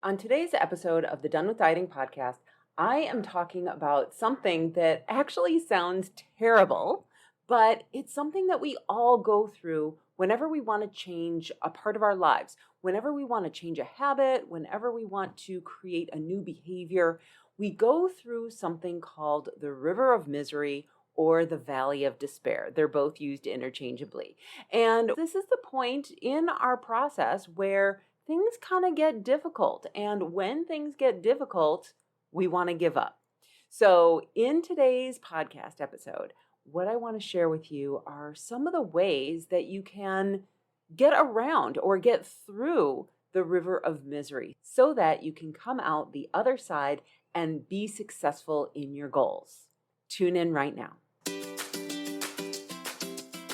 On today's episode of the Done with Dieting podcast, I am talking about something that actually sounds terrible, but it's something that we all go through whenever we want to change a part of our lives, whenever we want to change a habit, whenever we want to create a new behavior. We go through something called the river of misery or the valley of despair. They're both used interchangeably. And this is the point in our process where things kind of get difficult. And when things get difficult, we want to give up. So, in today's podcast episode, what I want to share with you are some of the ways that you can get around or get through the river of misery so that you can come out the other side and be successful in your goals. Tune in right now.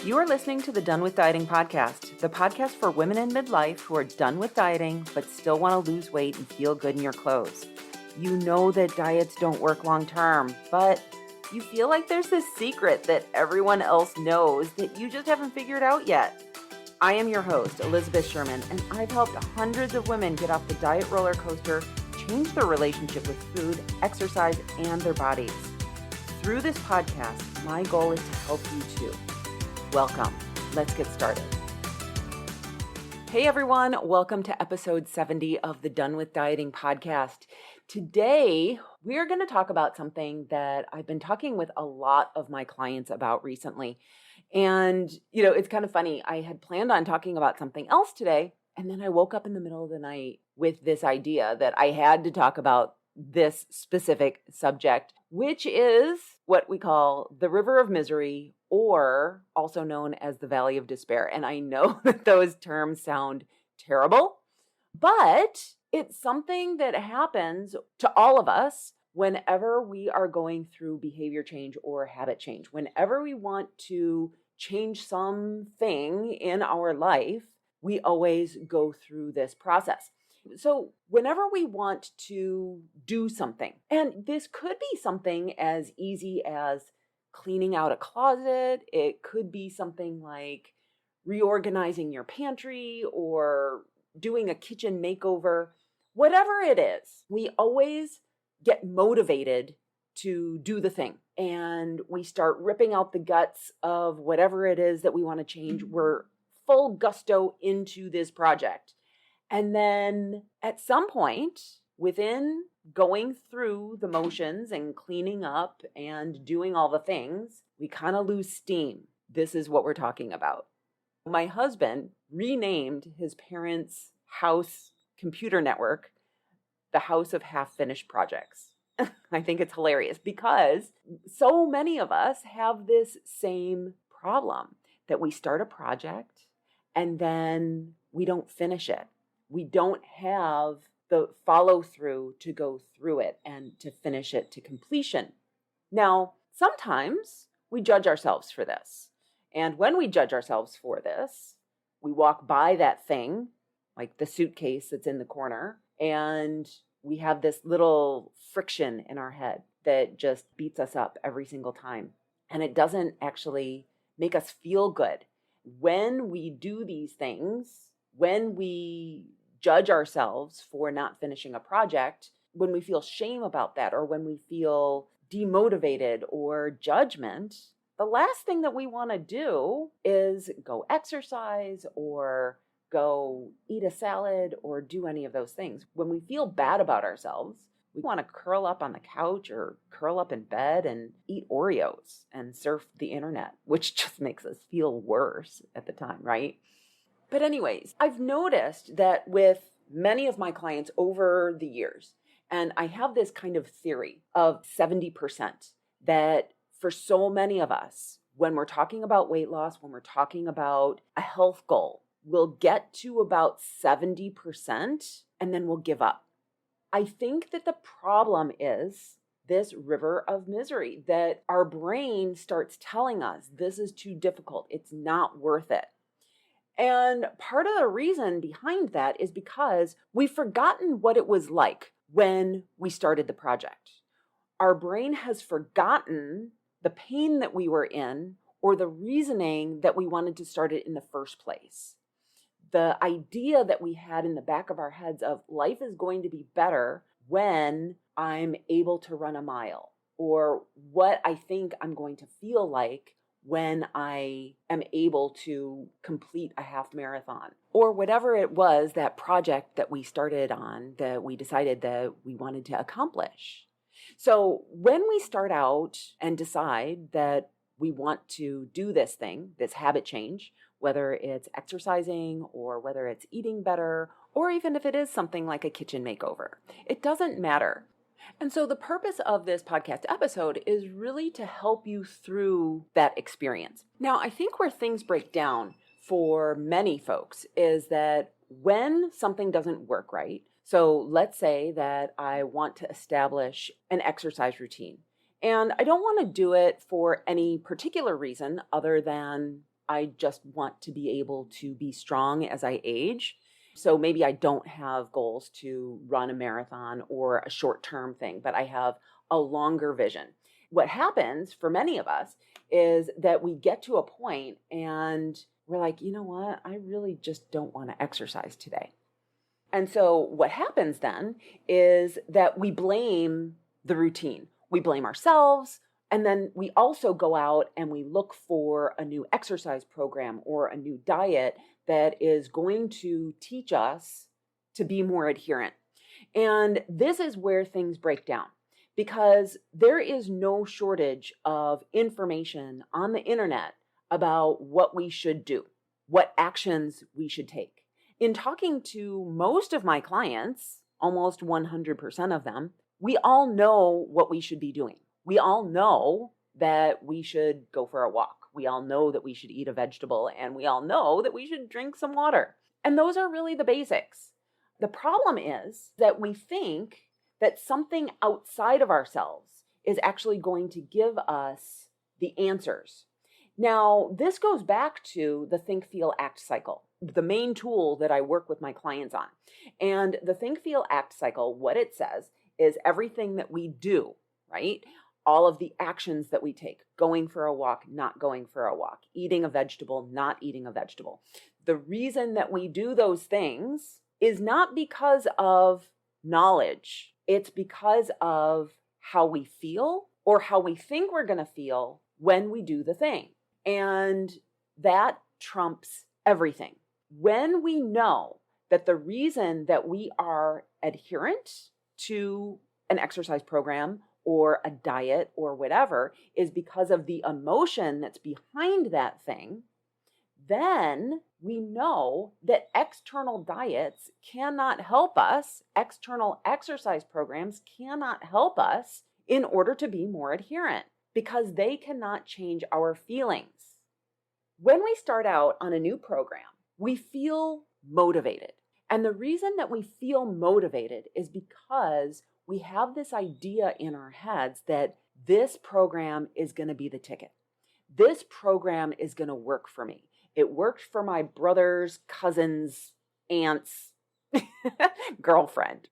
You are listening to the Done with Dieting podcast, the podcast for women in midlife who are done with dieting but still want to lose weight and feel good in your clothes. You know that diets don't work long term, but you feel like there's this secret that everyone else knows that you just haven't figured out yet. I am your host, Elizabeth Sherman, and I've helped hundreds of women get off the diet roller coaster, change their relationship with food, exercise, and their bodies. Through this podcast, my goal is to help you too. Welcome. Let's get started. Hey everyone, welcome to episode 70 of the Done with Dieting podcast. Today, we're going to talk about something that I've been talking with a lot of my clients about recently. And, it's kind of funny. I had planned on talking about something else today, and then I woke up in the middle of the night with this idea that I had to talk about this specific subject, which is what we call the river of misery, or also known as the valley of despair. And I know that those terms sound terrible, but it's something that happens to all of us whenever we are going through behavior change or habit change. Whenever we want to change something in our life, we always go through this process. So whenever we want to do something, and this could be something as easy as cleaning out a closet, it could be something like reorganizing your pantry or doing a kitchen makeover, whatever it is, we always get motivated to do the thing. And we start ripping out the guts of whatever it is that we want to change. We're full gusto into this project. And then at some point, within going through the motions and cleaning up and doing all the things, we kind of lose steam. This is what we're talking about. My husband renamed his parents' house computer network the House of Half-Finished Projects. I think it's hilarious because so many of us have this same problem that we start a project and then we don't finish it. We don't have the follow through to go through it and to finish it to completion. Now, sometimes we judge ourselves for this. And when we judge ourselves for this, we walk by that thing, like the suitcase that's in the corner, and we have this little friction in our head that just beats us up every single time. And it doesn't actually make us feel good. When we do these things, when we judge ourselves for not finishing a project, when we feel shame about that, or when we feel demotivated or judgment, the last thing that we want to do is go exercise or go eat a salad or do any of those things. When we feel bad about ourselves, we want to curl up on the couch or curl up in bed and eat Oreos and surf the internet, which just makes us feel worse at the time, right? But anyways, I've noticed that with many of my clients over the years, and I have this kind of theory of 70%, that for so many of us, when we're talking about weight loss, when we're talking about a health goal, we'll get to about 70% and then we'll give up. I think that the problem is this river of misery, that our brain starts telling us this is too difficult, it's not worth it. And part of the reason behind that is because we've forgotten what it was like when we started the project. Our brain has forgotten the pain that we were in or the reasoning that we wanted to start it in the first place. the idea that we had in the back of our heads of life is going to be better when I'm able to run a mile, or what I think I'm going to feel like when I am able to complete a half marathon, or whatever it was, that project that we started on that we decided that we wanted to accomplish. So when we start out and decide that we want to do this thing, this habit change, whether it's exercising or whether it's eating better, or even if it is something like a kitchen makeover, it doesn't matter. And so the purpose of this podcast episode is really to help you through that experience. Now, I think where things break down for many folks is that when something doesn't work right, so let's say that I want to establish an exercise routine, and I don't want to do it for any particular reason other than I just want to be able to be strong as I age. So maybe I don't have goals to run a marathon or a short-term thing, but I have a longer vision. What happens for many of us is that we get to a point and we're like, you know what? I really just don't want to exercise today. And so what happens then is that we blame the routine. We blame ourselves. And then we also go out and we look for a new exercise program or a new diet that is going to teach us to be more adherent. And this is where things break down, because there is no shortage of information on the internet about what we should do, what actions we should take. In talking to most of my clients, almost 100% of them, we all know what we should be doing. We all know that we should go for a walk. We all know that we should eat a vegetable, and we all know that we should drink some water. And those are really the basics. The problem is that we think that something outside of ourselves is actually going to give us the answers. Now, this goes back to the think, feel, act cycle, the main tool that I work with my clients on. And the think, feel, act cycle, what it says is everything that we do, right? All of the actions that we take, going for a walk, not going for a walk, eating a vegetable, not eating a vegetable. The reason that we do those things is not because of knowledge. It's because of how we feel or how we think we're going to feel when we do the thing. And that trumps everything. When we know that the reason that we are adherent to an exercise program or a diet or whatever is because of the emotion that's behind that thing, then we know that external diets cannot help us, external exercise programs cannot help us in order to be more adherent, because they cannot change our feelings. When we start out on a new program, we feel motivated. And the reason that we feel motivated is because we have this idea in our heads that this program is going to be the ticket. This program is going to work for me. It worked for my brother's, cousin's, aunt's girlfriend.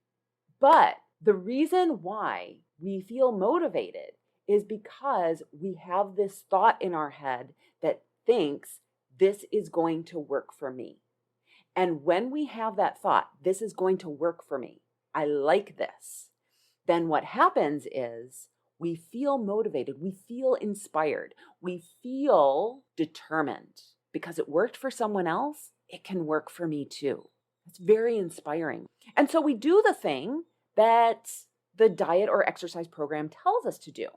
But the reason why we feel motivated is because we have this thought in our head that thinks this is going to work for me. And when we have that thought, this is going to work for me, I like this, then what happens is we feel motivated, we feel inspired, we feel determined. Because it worked for someone else, it can work for me too. It's very inspiring. And so we do the thing that the diet or exercise program tells us to do.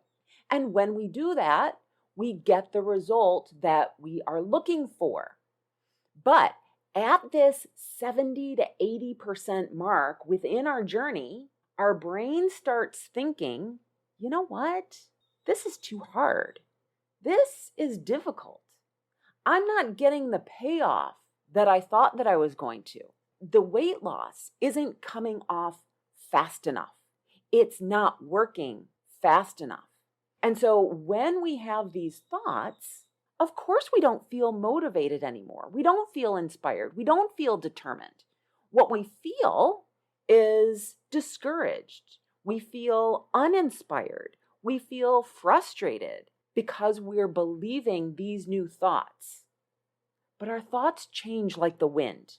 And when we do that, we get the result that we are looking for. But at this 70 to 80% mark within our journey, our brain starts thinking, you know what? This is too hard. This is difficult. I'm not getting the payoff that I thought that I was going to. The weight loss isn't coming off fast enough. It's not working fast enough. And so when we have these thoughts, of course we don't feel motivated anymore. We don't feel inspired. We don't feel determined. What we feel is discouraged. We feel uninspired. We feel frustrated because we're believing these new thoughts. But our thoughts change like the wind.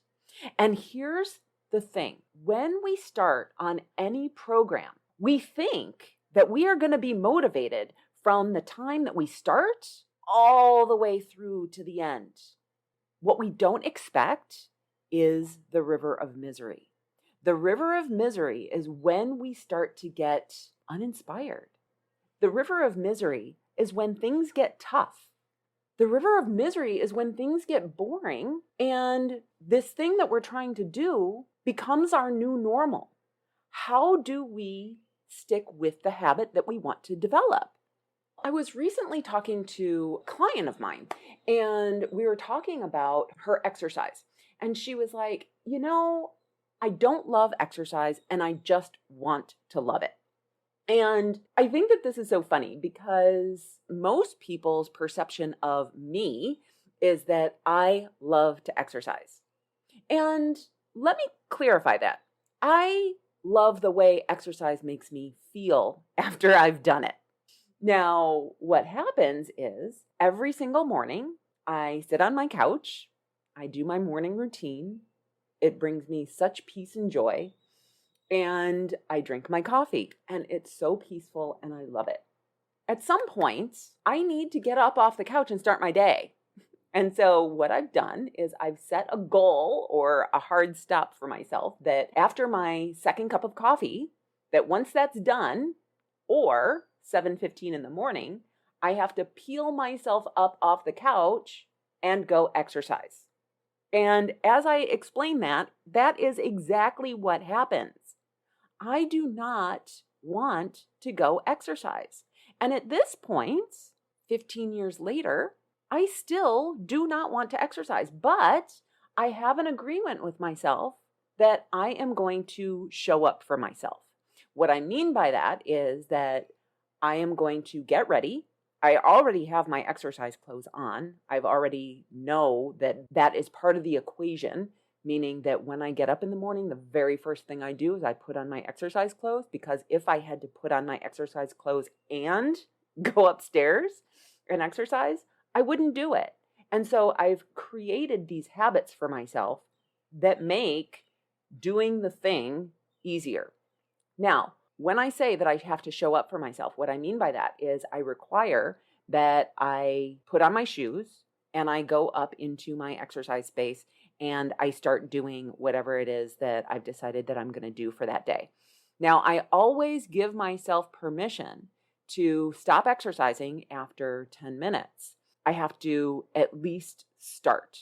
And here's the thing. When we start on any program, we think that we are going to be motivated from the time that we start all the way through to the end. What we don't expect is the river of misery. The river of misery is when we start to get uninspired. The river of misery is when things get tough. The river of misery is when things get boring and this thing that we're trying to do becomes our new normal. How do we stick with the habit that we want to develop? I was recently talking to a client of mine, and we were talking about her exercise. And she was like, I don't love exercise and I just want to love it. And I think that this is so funny because most people's perception of me is that I love to exercise. And let me clarify that. I love the way exercise makes me feel after I've done it. Now, what happens is every single morning, I sit on my couch, I do my morning routine. It brings me such peace and joy. And I drink my coffee, and it's so peaceful, and I love it. At some point, I need to get up off the couch and start my day. And so what I've done is I've set a goal or a hard stop for myself that after my second cup of coffee, that once that's done, or 7:15 in the morning, I have to peel myself up off the couch and go exercise. And as I explain that, that is exactly what happens. I do not want to go exercise. And at this point, 15 years later, I still do not want to exercise, but I have an agreement with myself that I am going to show up for myself. What I mean by that is that I am going to get ready. I already have my exercise clothes on. I've already know that that is part of the equation, meaning that when I get up in the morning, the very first thing I do is I put on my exercise clothes, because if I had to put on my exercise clothes and go upstairs and exercise, I wouldn't do it. And so I've created these habits for myself that make doing the thing easier. Now, when I say that I have to show up for myself, what I mean by that is I require that I put on my shoes and I go up into my exercise space and I start doing whatever it is that I've decided that I'm going to do for that day. Now, I always give myself permission to stop exercising after 10 minutes. I have to at least start.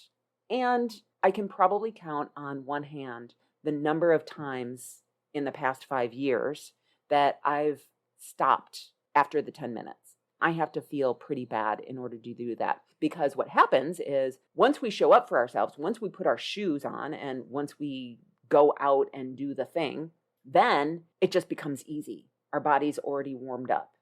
And I can probably count on one hand the number of times in the past 5 years that I've stopped after the 10 minutes. I have to feel pretty bad in order to do that, because what happens is once we show up for ourselves, once we put our shoes on and once we go out and do the thing, then it just becomes easy. Our body's already warmed up.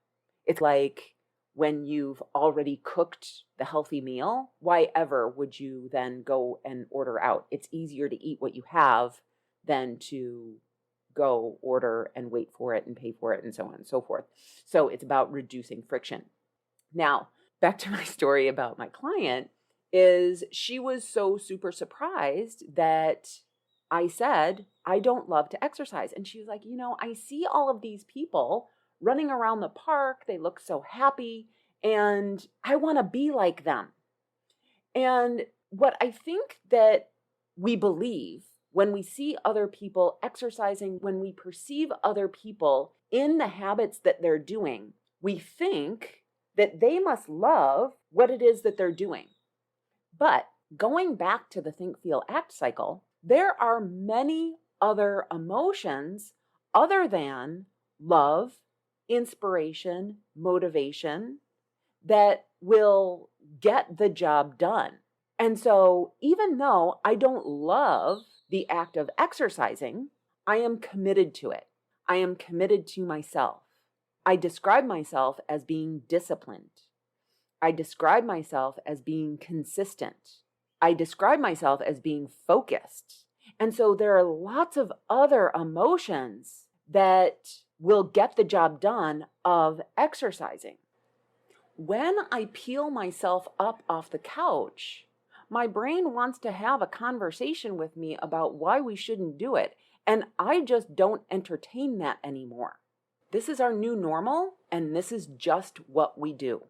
It's like when you've already cooked the healthy meal, why ever would you then go and order out? It's easier to eat what you have than to go order and wait for it and pay for it and so on and so forth. So it's about reducing friction. Now, back to my story about my client, is she was so super surprised that I said, I don't love to exercise. And she was like, I see all of these people running around the park. They look so happy and I want to be like them. And what I think that we believe when we see other people exercising, when we perceive other people in the habits that they're doing, we think that they must love what it is that they're doing. But going back to the think, feel, act cycle, there are many other emotions other than love, inspiration, motivation that will get the job done. And so even though I don't love the act of exercising, I am committed to it. I am committed to myself. I describe myself as being disciplined. I describe myself as being consistent. I describe myself as being focused. And so there are lots of other emotions that will get the job done of exercising. When I peel myself up off the couch, my brain wants to have a conversation with me about why we shouldn't do it, and I just don't entertain that anymore. This is our new normal, and this is just what we do.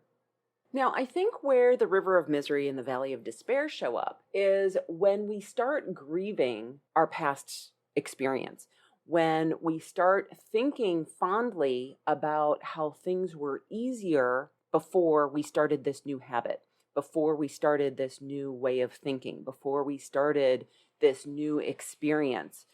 Now, I think where the river of misery and the valley of despair show up is when we start grieving our past experience, when we start thinking fondly about how things were easier before we started this new habit, before we started this new way of thinking, before we started this new experience.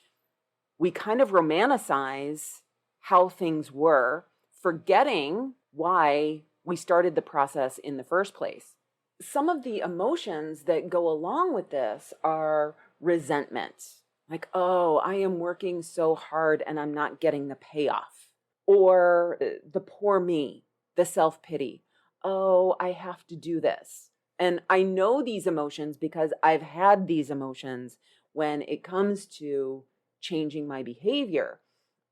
We kind of romanticize how things were, forgetting why we started the process in the first place. Some of the emotions that go along with this are resentment. Like, oh, I am working so hard and I'm not getting the payoff. Or the poor me, the self-pity. Oh, I have to do this. And I know these emotions because I've had these emotions when it comes to changing my behavior.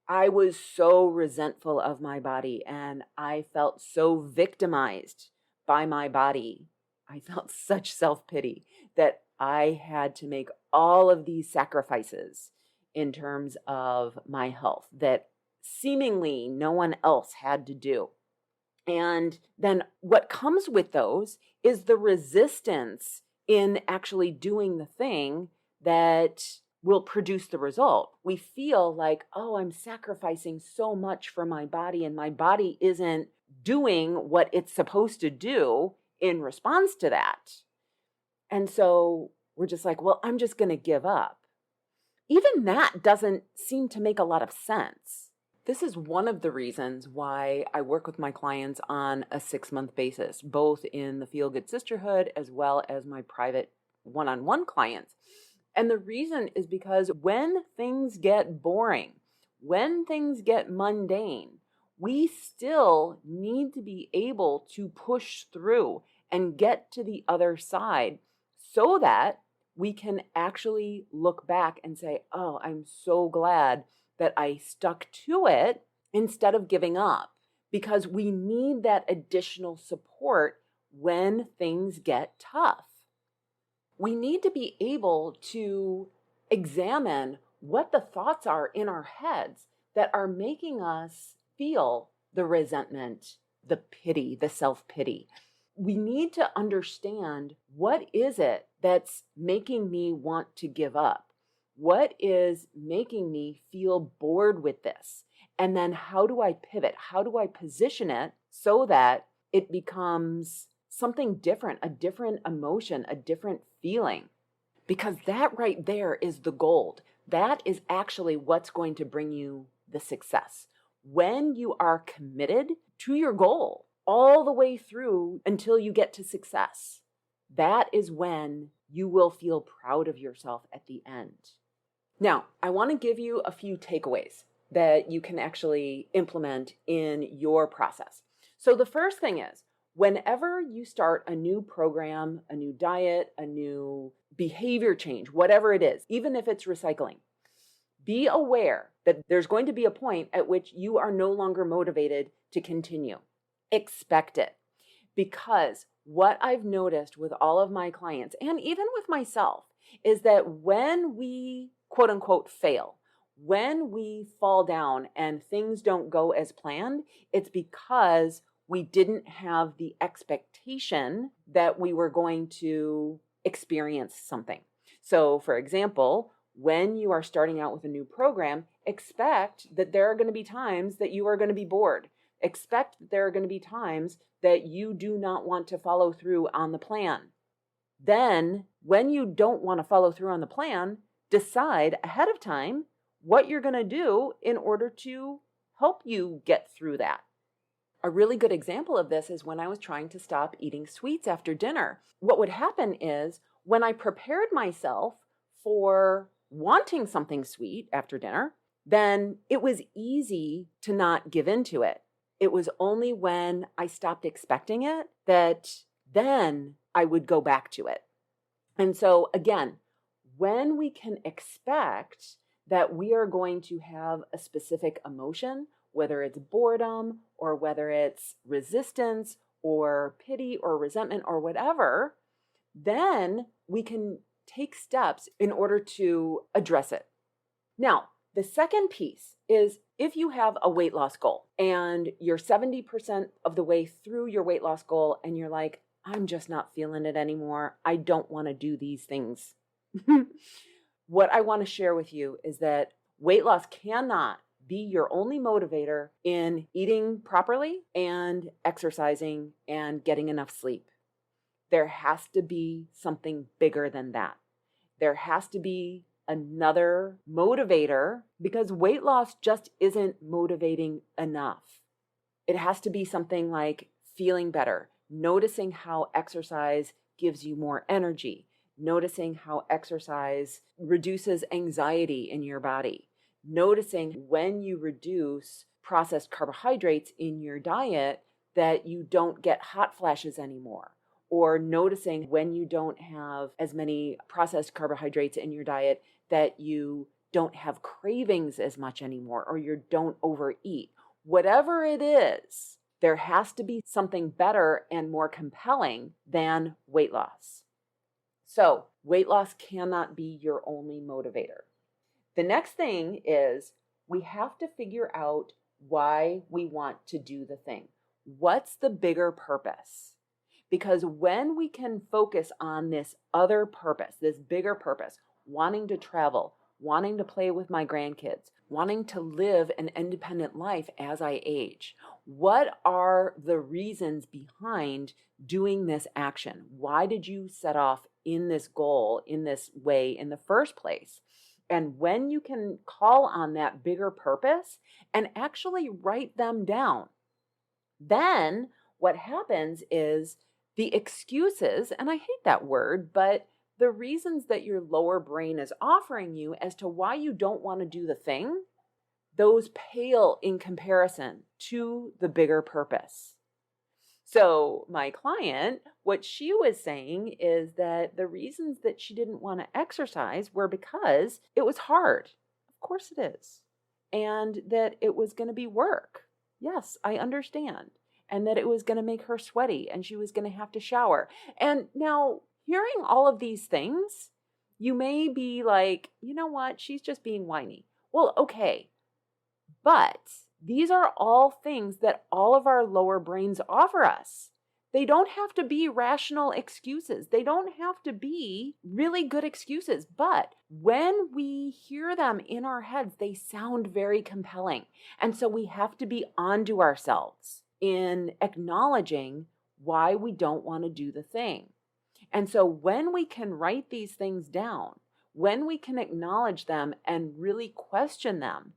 I was so resentful of my body and I felt so victimized by my body. I felt such self-pity that I had to make all of these sacrifices in terms of my health that seemingly no one else had to do. And then what comes with those is the resistance in actually doing the thing that will produce the result. We feel like, oh, I'm sacrificing so much for my body and my body isn't doing what it's supposed to do in response to that. And so we're just like, well, I'm just going to give up. Even that doesn't seem to make a lot of sense. This is one of the reasons why I work with my clients on a 6-month basis, both in the Feel Good Sisterhood as well as my private one-on-one clients. And the reason is because when things get boring, when things get mundane, we still need to be able to push through and get to the other side so that we can actually look back and say, oh, I'm so glad that I stuck to it instead of giving up, because we need that additional support when things get tough. We need to be able to examine what the thoughts are in our heads that are making us feel the resentment, the pity, the self-pity. We need to understand, what is it that's making me want to give up? What is making me feel bored with this? And then how do I pivot? How do I position it so that it becomes something different, a different emotion, a different feeling? Because that right there is the gold. That is actually what's going to bring you the success. When you are committed to your goal all the way through until you get to success, that is when you will feel proud of yourself at the end. Now, I want to give you a few takeaways that you can actually implement in your process. So the first thing is, whenever you start a new program, a new diet, a new behavior change, whatever it is, even if it's recycling, be aware that there's going to be a point at which you are no longer motivated to continue. Expect it. Because what I've noticed with all of my clients, and even with myself, is that when we quote unquote fail, when we fall down and things don't go as planned, it's because we didn't have the expectation that we were going to experience something. So, for example, when you are starting out with a new program, expect that there are going to be times that you are going to be bored. Expect that there are going to be times that you do not want to follow through on the plan. Then, when you don't want to follow through on the plan, decide ahead of time what you're going to do in order to help you get through that. A really good example of this is when I was trying to stop eating sweets after dinner. What would happen is, when I prepared myself for wanting something sweet after dinner, then it was easy to not give in to it. It was only when I stopped expecting it that then I would go back to it. And so again, when we can expect that we are going to have a specific emotion, whether it's boredom or whether it's resistance or pity or resentment or whatever, then we can take steps in order to address it. Now, the second piece is if you have a weight loss goal and you're 70% of the way through your weight loss goal and you're like, I'm just not feeling it anymore. I don't want to do these things. What I want to share with you is that weight loss cannot be your only motivator in eating properly and exercising and getting enough sleep. There has to be something bigger than that. There has to be another motivator because weight loss just isn't motivating enough. It has to be something like feeling better, noticing how exercise gives you more energy, noticing how exercise reduces anxiety in your body, noticing when you reduce processed carbohydrates in your diet that you don't get hot flashes anymore, or noticing when you don't have as many processed carbohydrates in your diet that you don't have cravings as much anymore, or you don't overeat. Whatever it is, there has to be something better and more compelling than weight loss. So weight loss cannot be your only motivator. The next thing is we have to figure out why we want to do the thing. What's the bigger purpose? Because when we can focus on this other purpose, this bigger purpose, wanting to travel, wanting to play with my grandkids, wanting to live an independent life as I age, what are the reasons behind doing this action? Why did you set off in this goal, in this way in the first place? And when you can call on that bigger purpose and actually write them down, then what happens is the excuses, and I hate that word, but the reasons that your lower brain is offering you as to why you don't want to do the thing, those pale in comparison to the bigger purpose. So my client, what she was saying is that the reasons that she didn't want to exercise were because it was hard. Of course it is. And that it was going to be work. Yes, I understand. And that it was going to make her sweaty and she was going to have to shower. And now, hearing all of these things, you may be like, you know what? She's just being whiny. Well, okay. But these are all things that all of our lower brains offer us. They don't have to be rational excuses. They don't have to be really good excuses. But when we hear them in our heads, they sound very compelling. And so we have to be onto ourselves in acknowledging why we don't want to do the thing. And so when we can write these things down, when we can acknowledge them and really question them,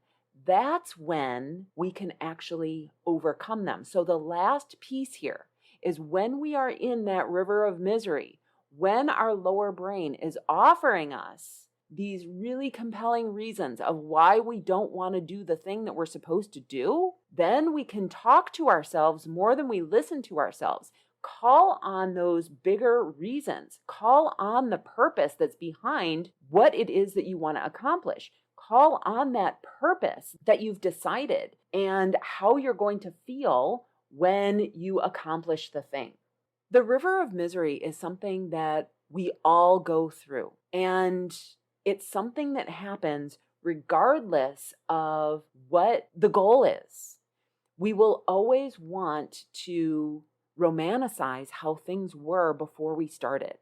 that's when we can actually overcome them. So the last piece here is when we are in that river of misery, when our lower brain is offering us these really compelling reasons of why we don't want to do the thing that we're supposed to do, then we can talk to ourselves more than we listen to ourselves. Call on those bigger reasons. Call on the purpose that's behind what it is that you want to accomplish. Call on that purpose that you've decided and how you're going to feel when you accomplish the thing. The river of misery is something that we all go through, and it's something that happens regardless of what the goal is. We will always want to romanticize how things were before we started,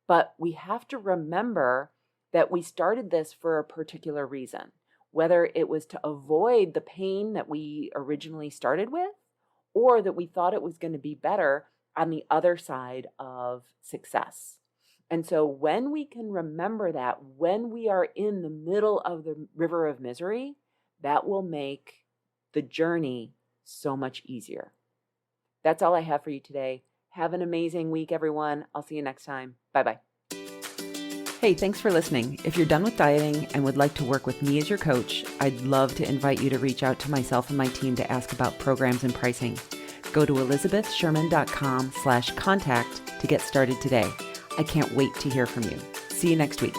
but we have to remember that we started this for a particular reason, whether it was to avoid the pain that we originally started with, or that we thought it was going to be better on the other side of success. And so when we can remember that, when we are in the middle of the river of misery, that will make the journey so much easier. That's all I have for you today. Have an amazing week, everyone. I'll see you next time. Bye-bye. Hey, thanks for listening. If you're done with dieting and would like to work with me as your coach, I'd love to invite you to reach out to myself and my team to ask about programs and pricing. Go to elizabethsherman.com/contact to get started today. I can't wait to hear from you. See you next week.